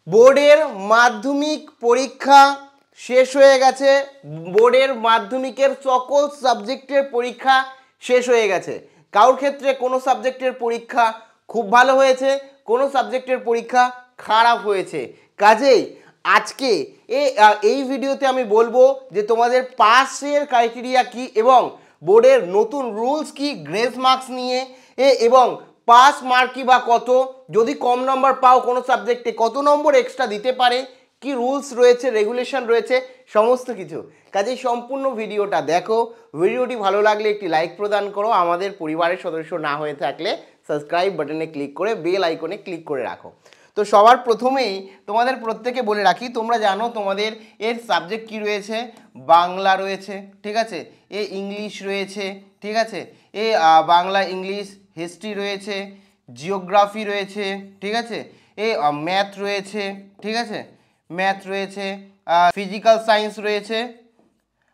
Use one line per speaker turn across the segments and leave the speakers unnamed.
বোর্ডের মাধ্যমিক পরীক্ষা শেষ হয়ে গেছে। বোর্ডের মাধ্যমিকের সকল সাবজেক্টের পরীক্ষা শেষ হয়ে গেছে। কারোর ক্ষেত্রে কোনো সাবজেক্টের পরীক্ষা খুব ভালো হয়েছে, কোনো সাবজেক্টের পরীক্ষা খারাপ হয়েছে। কাজেই আজকে এই ভিডিওতে আমি বলবো যে তোমাদের পাসের ক্রাইটেরিয়া কি এবং বোর্ডের নতুন রুলস কি গ্রেস মার্কস নিয়ে, এবং পাস মার্ক কি বা কত, যদি কম নম্বর পাও কোনো সাবজেক্টে কত নম্বর এক্সট্রা দিতে পারে, কি রুলস রয়েছে, রেগুলেশন রয়েছে, সমস্ত কিছু। কাজেই সম্পূর্ণ ভিডিওটা দেখো। ভিডিওটি ভালো লাগলে একটি লাইক প্রদান করো। আমাদের পরিবারের সদস্য না হয়ে থাকলে সাবস্ক্রাইব বাটনে ক্লিক করে বেল আইকনে ক্লিক করে রাখো। তো সবার প্রথমেই তোমাদের প্রত্যেকে বলে রাখি, তোমরা জানো তোমাদের এর সাবজেক্ট কি রয়েছে। বাংলা রয়েছে, ঠিক আছে, ইংলিশ রয়েছে, ঠিক আছে, বাংলা ইংলিশ, হিস্ট্রি রয়েছে, জিওগ্রাফি রয়েছে, ঠিক আছে, ম্যাথ রয়েছে, ঠিক আছে, ম্যাথ রয়েছে, ফিজিক্যাল সায়েন্স রয়েছে,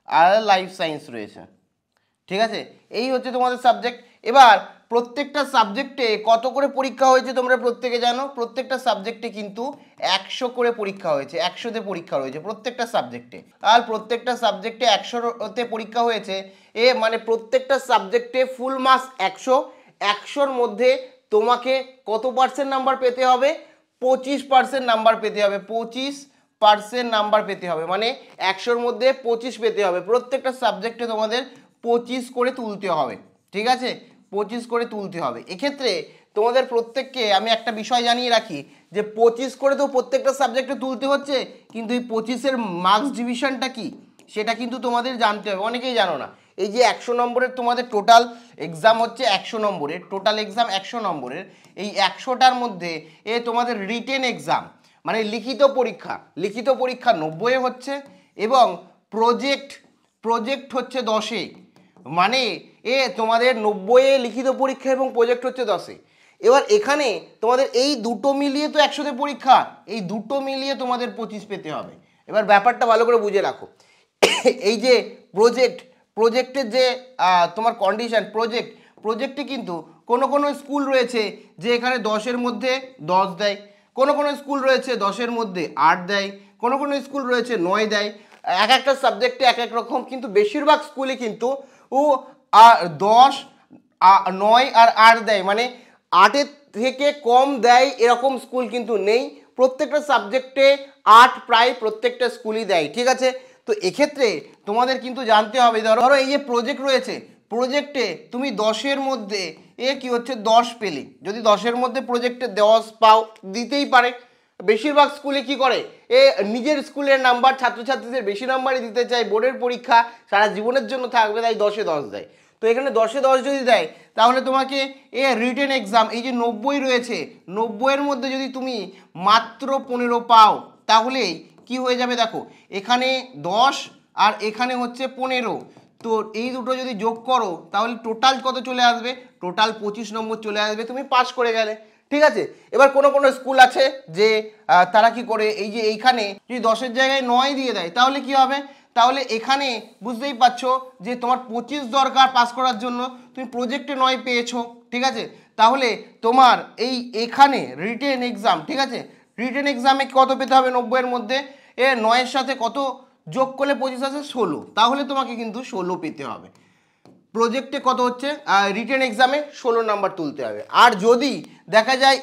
আর লাইফ সায়েন্স রয়েছে, ঠিক আছে। এই হচ্ছে তোমাদের সাবজেক্ট। এবার প্রত্যেকটা সাবজেক্টে কত করে পরীক্ষা হয়েছে তোমরা প্রত্যেকে জানো। প্রত্যেকটা সাবজেক্টে কিন্তু 100 করে পরীক্ষা হয়েছে, 100তে পরীক্ষা রয়েছে প্রত্যেকটা সাবজেক্টে। আর প্রত্যেকটা সাবজেক্টে 100তে পরীক্ষা হয়েছে, মানে প্রত্যেকটা সাবজেক্টে ফুল মার্কস 100। 100র মধ্যে তোমাকে কত পার্সেন্ট নাম্বার পেতে হবে? 25% নাম্বার পেতে হবে। 25% নাম্বার পেতে হবে, মানে 100র মধ্যে 25 পেতে হবে। প্রত্যেকটা সাবজেক্টে তোমাদের 25 করে তুলতে হবে, ঠিক আছে, 25 করে তুলতে হবে। এক্ষেত্রে তোমাদের প্রত্যেককে আমি একটা বিষয় জানিয়ে রাখি যে 25 করে তো প্রত্যেকটা সাবজেক্টে তুলতে হচ্ছে, কিন্তু এই 25-এর মার্কস ডিভিশনটা কি সেটা কিন্তু তোমাদের জানতে হবে। অনেকেই জানো না। এই যে 100 নম্বরের তোমাদের টোটাল এক্সাম হচ্ছে, 100 নম্বরের টোটাল এক্সাম 100 নম্বরের, এই 100টার মধ্যে তোমাদের রিটেন এক্সাম মানে লিখিত পরীক্ষা, লিখিত পরীক্ষা 90-এ হচ্ছে এবং প্রজেক্ট হচ্ছে 10-এ। মানে তোমাদের 90-এ লিখিত পরীক্ষা এবং প্রজেক্ট হচ্ছে 10-এ। এবার এখানে তোমাদের এই দুটো মিলিয়ে তো 100তে পরীক্ষা, এই দুটো মিলিয়ে তোমাদের 25 পেতে হবে। এবার ব্যাপারটা ভালো করে বুঝে রাখো। এই যে প্রজেক্টের যে তোমার কন্ডিশন, প্রজেক্টে কিন্তু কোনো স্কুল রয়েছে যে এখানে 10-এর মধ্যে 10 দেয়, কোনো স্কুল রয়েছে 10-এর মধ্যে 8 দেয়, কোনো স্কুল রয়েছে 9 দেয়। এক একটা সাবজেক্টে এক এক রকম, কিন্তু বেশিরভাগ স্কুলে কিন্তু 10, 9 আর 8 দেয়, মানে 8-এর থেকে কম দেয় এরকম স্কুল কিন্তু নেই। প্রত্যেকটা সাবজেক্টে 8 প্রায় প্রত্যেকটা স্কুলই দেয়, ঠিক আছে। তো এক্ষেত্রে তোমাদের কিন্তু জানতে হবে, ধরো এই যে প্রজেক্ট রয়েছে, প্রজেক্টে তুমি 10-এর মধ্যে কি হচ্ছে 10 পেলে, যদি 10-এর মধ্যে প্রজেক্টে 10 পাও, দিতেই পারে। বেশিরভাগ স্কুলে কি করে, নিজের স্কুলের নাম্বার ছাত্রছাত্রীদের বেশি নাম্বারই দিতে চায়, বোর্ডের পরীক্ষা সারা জীবনের জন্য থাকবে, তাই 10-এ 10 দেয়। তো এখানে 10-এ 10 যদি দেয়, তাহলে তোমাকে রিটেন এক্সাম এই যে 90 রয়েছে, 90-এর মধ্যে যদি তুমি মাত্র 15 পাও, তাহলে কি হয়ে যাবে দেখো, এখানে 10 আর এখানে হচ্ছে 15, তো এই দুটো যদি যোগ করো তাহলে টোটাল কত চলে আসবে? টোটাল 25 নম্বর চলে আসবে, তুমি পাস করে গেলে, ঠিক আছে। এবার কোনো স্কুল আছে যে তারা কি করে, এই যে এইখানে যদি 10-এর জায়গায় 9 দিয়ে দেয়, তাহলে কি হবে? তাহলে এখানে বুঝতেই পারছো যে তোমার 25 দরকার পাস করার জন্য, তুমি প্রজেক্টে 9 পেয়েছো, ঠিক আছে। তাহলে তোমার এখানে রিটেন এক্সাম, ঠিক আছে, রিটেন এক্সামে কত পেতে হবে? 90-এর মধ্যে 9-এর সাথে কত যোগ করলে 25 আছে? 16, তাহলে তোমাকে কিন্তু 16 পেতে হবে। প্রজেক্টে কত হচ্ছে, রিটেন এক্সামে 16 নাম্বার তুলতে হবে। আর যদি দেখা যায়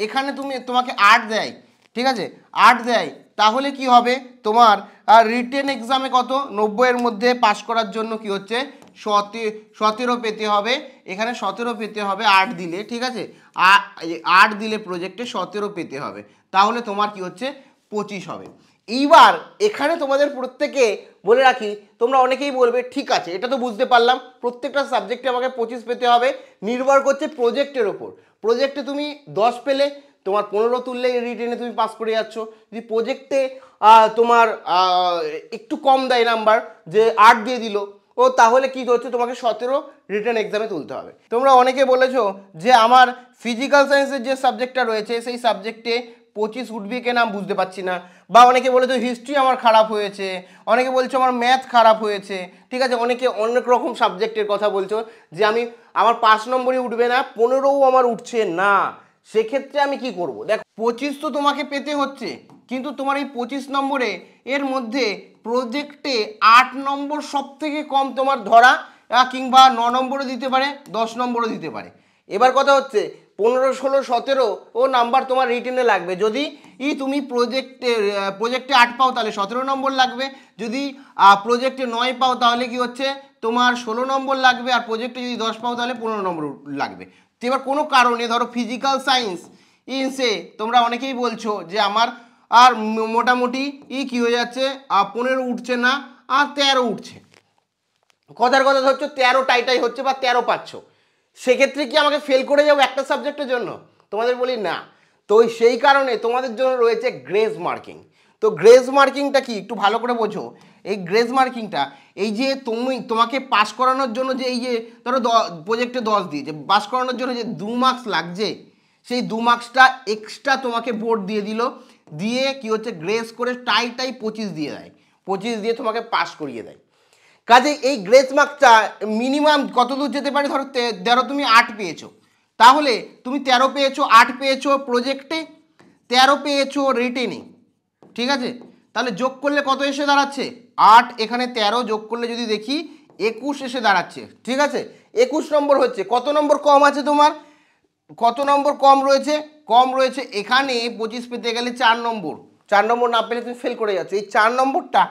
এখানে তোমাকে 8 দেয়, ঠিক আছে, 8 দেয়, তাহলে কি হবে তোমার রিটেন এক্সামে কত? 90-এর মধ্যে পাস করার জন্য কি হচ্ছে 17 পেতে হবে। এখানে 17 পেতে হবে 8 দিলে, ঠিক আছে, 8 দিলে প্রজেক্টে 17 পেতে হবে, তাহলে তোমার কি হচ্ছে 25 হবে। এইবার এখানে তোমাদের প্রত্যেকে বলে রাখি, তোমরা অনেকেই বলবে ঠিক আছে, এটা তো বুঝতে পারলাম, প্রত্যেকটা সাবজেক্টে আমাকে 25 পেতে হবে, নির্ভর করছে প্রজেক্টের ওপর। প্রজেক্টে তুমি 10 পেলে তোমার 15 তুললে রিটেনে তুমি পাস করে যাচ্ছ। যদি প্রজেক্টে তোমার একটু কম দেয় নাম্বার, যে 8 দিয়ে দিল, তাহলে কি হচ্ছে তোমাকে 17 রিটেন এক্সামে তুলতে হবে। তোমরা অনেকে বলেছো যে আমার ফিজিক্যাল সায়েন্সের যে সাবজেক্টটা রয়েছে সেই সাবজেক্টে 25 উঠবে কি না বুঝতে পারছি না, বা অনেকে বলেছো হিস্ট্রি আমার খারাপ হয়েছে, অনেকে বলছো আমার ম্যাথ খারাপ হয়েছে, ঠিক আছে, অনেকে অনেক রকম সাবজেক্টের কথা বলছো যে আমার 5 নম্বরই উঠবে না, 15ও আমার উঠছে না। সেক্ষেত্রে আমি কি করব? দেখো 25 তো তোমাকে পেতে হচ্ছে, কিন্তু তোমার এই 25 নম্বরে এর মধ্যে প্রজেক্টে 8 নম্বর সব থেকে কম তোমার ধরা, কিংবা 9 নম্বরও দিতে পারে, 10 নম্বরও দিতে পারে। এবার কথা হচ্ছে 15, 16, 17 ও নাম্বার তোমার রিটেনে লাগবে। যদি তুমি প্রজেক্টে 8 পাও তাহলে 17 নম্বর লাগবে, যদি প্রজেক্টে 9 পাও তাহলে কি হচ্ছে তোমার 16 নম্বর লাগবে, আর প্রজেক্টে যদি 10 পাও তাহলে 15 নম্বর লাগবে। তো এবার কোনো কারণে ধরো ফিজিক্যাল সায়েন্স ইনসে তোমরা অনেকেই বলছো যে আমার আর মোটামুটি কি হয়ে যাচ্ছে, 15 উঠছে না, আর 13 উঠছে, কথার কথা হচ্ছে 13 টাইটাই হচ্ছে বা 13 পাচ্ছ, সেক্ষেত্রে কি আমাকে ফেল করে যাবো একটা সাবজেক্টের জন্য? তোমাদের বলি না। তো সেই কারণে তোমাদের জন্য রয়েছে গ্রেস মার্কিং। তো গ্রেস মার্কিংটা কি একটু ভালো করে বোঝো। এই গ্রেস মার্কিংটা এই যে তোমাকে পাস করানোর জন্য যে এই যে ধরো প্রজেক্টে 10 দিয়েছে, পাস করানোর জন্য যে 2 মার্কস লাগছে, সেই 2 মার্কসটা এক্সট্রা তোমাকে বোর্ড দিয়ে দিল, দিয়ে কি হচ্ছে গ্রেস করে টাই 25 দিয়ে দেয়, 25 দিয়ে তোমাকে পাস করিয়ে দেয়। কাজে এই গ্রেস মার্কটা মিনিমাম কত দূর যেতে পারে? ধরো তুমি 8 পেয়েছো, তাহলে তুমি 13 পেয়েছো, 8 পেয়েছো প্রজেক্টে, 13 পেয়েছো রিটেনে, ঠিক আছে? তাহলে যোগ করলে কত এসে দাঁড়াচ্ছে? 8, এখানে 13 যোগ করলে যদি দেখি 21 এসে দাঁড়াচ্ছে, ঠিক আছে? 21 নম্বর হচ্ছে। কত নম্বর কম আছে তোমার? কত নম্বর কম রয়েছে? কম রয়েছে এখানে 25 পেতে গেলে 4 নম্বর। 4 নম্বর না পেলে তুমি ফেল করে যাচ্ছ। এই 4 নম্বরটা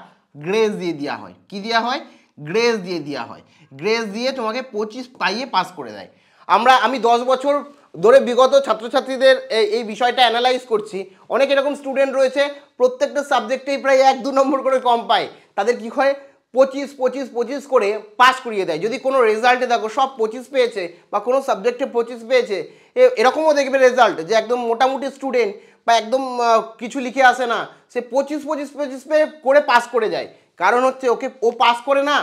গ্রেস দিয়ে দেওয়া হয়। কি দেওয়া হয়? গ্রেস দিয়ে দেওয়া হয়। গ্রেস দিয়ে তোমাকে 25 পাইয়ে পাস করে দেয়। আমি 10 বছর ধরে বিগত ছাত্রছাত্রীদের এই বিষয়টা অ্যানালাইজ করছি। অনেক এরকম স্টুডেন্ট রয়েছে প্রত্যেকটা সাবজেক্টেই প্রায় 1-2 নম্বর করে কম পায়। তাদের কি হয়? 25, 25, 25 করে পাস করিয়ে দেয়। যদি কোনো রেজাল্টে দেখো সব 25 পেয়েছে বা কোনো সাবজেক্টে 25 পেয়েছে, এরকমও দেখবে রেজাল্ট যে একদম মোটামুটি স্টুডেন্ট বা একদম কিছু লিখে আসে না, সে 25, 25, 25 পেয়ে করে পাস করে যায়। কারণ হচ্ছে ও পাস করে না,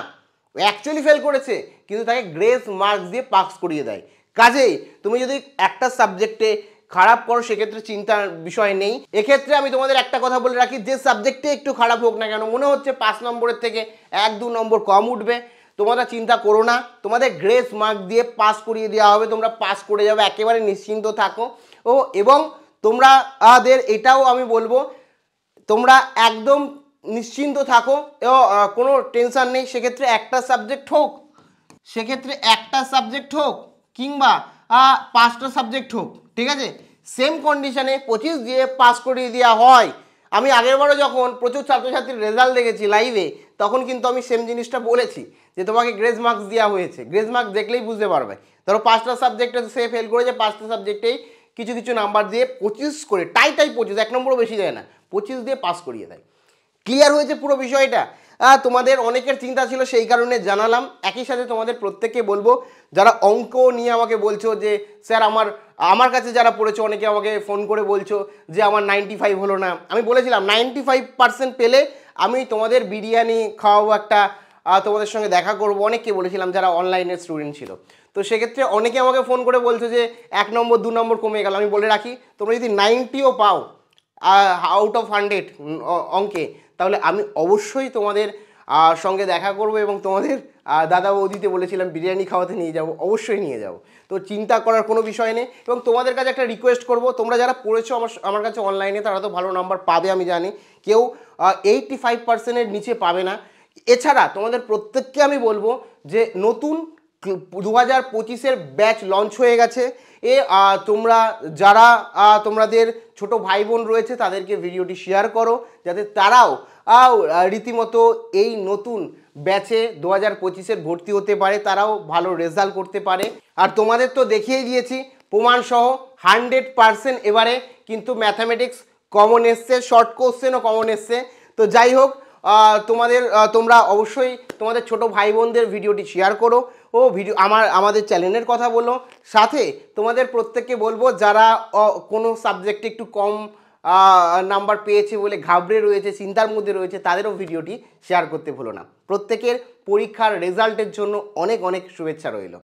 ও অ্যাকচুয়ালি ফেল করেছে, কিন্তু তাকে গ্রেস মার্কস দিয়ে পাস করিয়ে দেয়। কাজেই তুমি যদি একটা সাবজেক্টে খারাপ করো সেক্ষেত্রে চিন্তার বিষয় নেই। এক্ষেত্রে আমি তোমাদের একটা কথা বলে রাখি, যে সাবজেক্টে একটু খারাপ হোক না কেন, মনে হচ্ছে 5 নম্বরের থেকে 1-2 নম্বর কম উঠবে, তোমরা চিন্তা করো না, তোমাদের গ্রেস মার্ক দিয়ে পাস করিয়ে দেওয়া হবে, তোমরা পাস করে যাবে, একেবারে নিশ্চিন্ত থাকো। এবং তোমাদের এটাও আমি বলবো, তোমরা একদম নিশ্চিন্ত থাকো, কোনো টেনশন নেই। সেক্ষেত্রে একটা সাবজেক্ট হোক কিংবা 5টা সাবজেক্ট হোক, ঠিক আছে, সেম কন্ডিশনে 25 দিয়ে পাস করিয়ে দেওয়া হয়। আমি আগেরবারও যখন প্রচুর ছাত্রছাত্রীর রেজাল্ট দেখেছি লাইভে, তখন কিন্তু আমি সেম জিনিসটা বলেছি যে তোমাকে গ্রেস মার্কস দেওয়া হয়েছে। গ্রেস মার্কস দেখলেই বুঝতে পারবে। ধরো 5টা সাবজেক্টে সে ফেল করেছে, 5টা সাবজেক্টেই কিছু কিছু নাম্বার দিয়ে 25 করে টাই 25, 1 নম্বরও বেশি দেয় না, 25 দিয়ে পাস করিয়ে দেয়। ক্লিয়ার হয়েছে পুরো বিষয়টা? তোমাদের অনেকের চিন্তা ছিল, সেই কারণে জানালাম। একই সাথে তোমাদের প্রত্যেককে বলবো, যারা অঙ্ক নিয়ে আমাকে বলছো যে স্যার আমার কাছে যারা পড়েছো, অনেকে আমাকে ফোন করে বলছো যে আমার 95 হলো না। আমি বলেছিলাম 95% পেলে আমি তোমাদের বিরিয়ানি খাওয়াবো, একটা তোমাদের সঙ্গে দেখা করবো, অনেককে বলেছিলাম যারা অনলাইনের স্টুডেন্ট ছিল। তো সেক্ষেত্রে অনেকে আমাকে ফোন করে বলছো যে 1 নম্বর 2 নম্বর কমে গেল। আমি বলে রাখি, তোমরা যদি 90ও পাও আউট অফ 100 অঙ্কে, তাহলে আমি অবশ্যই তোমাদের সঙ্গে দেখা করব এবং তোমাদের দাদা বৌদিতে বলেছিলাম বিরিয়ানি খাওয়াতে নিয়ে যাব, অবশ্যই নিয়ে যাব। তো চিন্তা করার কোনো বিষয় নেই। এবং তোমাদের কাছে একটা রিকোয়েস্ট করব, তোমরা যারা পড়েছো আমার কাছে অনলাইনে, তারা তো ভালো নাম্বার পাবে আমি জানি, কেউ 85%-এর নিচে পাবে না। এছাড়া তোমাদের প্রত্যেককে আমি বলবো যে নতুন 2025-এর ব্যাচ লঞ্চ হয়ে গেছে। তোমরা যারা তোমাদের ছোট ভাই বোন রয়েছে তাদেরকে ভিডিওটি শেয়ার করো, যাতে তারাও রীতিমতো এই নতুন ব্যাচে 2025-এর ভর্তি হতে পারে, তারাও ভালো রেজাল্ট করতে পারে। আর তোমাদের তো দেখিয়ে দিয়েছি প্রমাণসহ 100% এবারে কিন্তু ম্যাথামেটিক্স কমন এসছে, শর্ট কোশ্চেনও কমন এসছে। তো যাই হোক, তোমরা অবশ্যই তোমাদের ছোট ভাই বোনদের ভিডিওটি শেয়ার করো ও আমাদের চ্যানেলের কথা বলো। সাথে তোমাদের প্রত্যেককে বলবো, যারা কোনো সাবজেক্টে একটু কম নাম্বার পেয়েছে বলে ঘাবড়ে রয়েছে, চিন্তার মধ্যে রয়েছে, তাদেরও ভিডিওটি শেয়ার করতে ভুলো না। প্রত্যেকের পরীক্ষার রেজাল্টের জন্য অনেক অনেক শুভেচ্ছা রইল।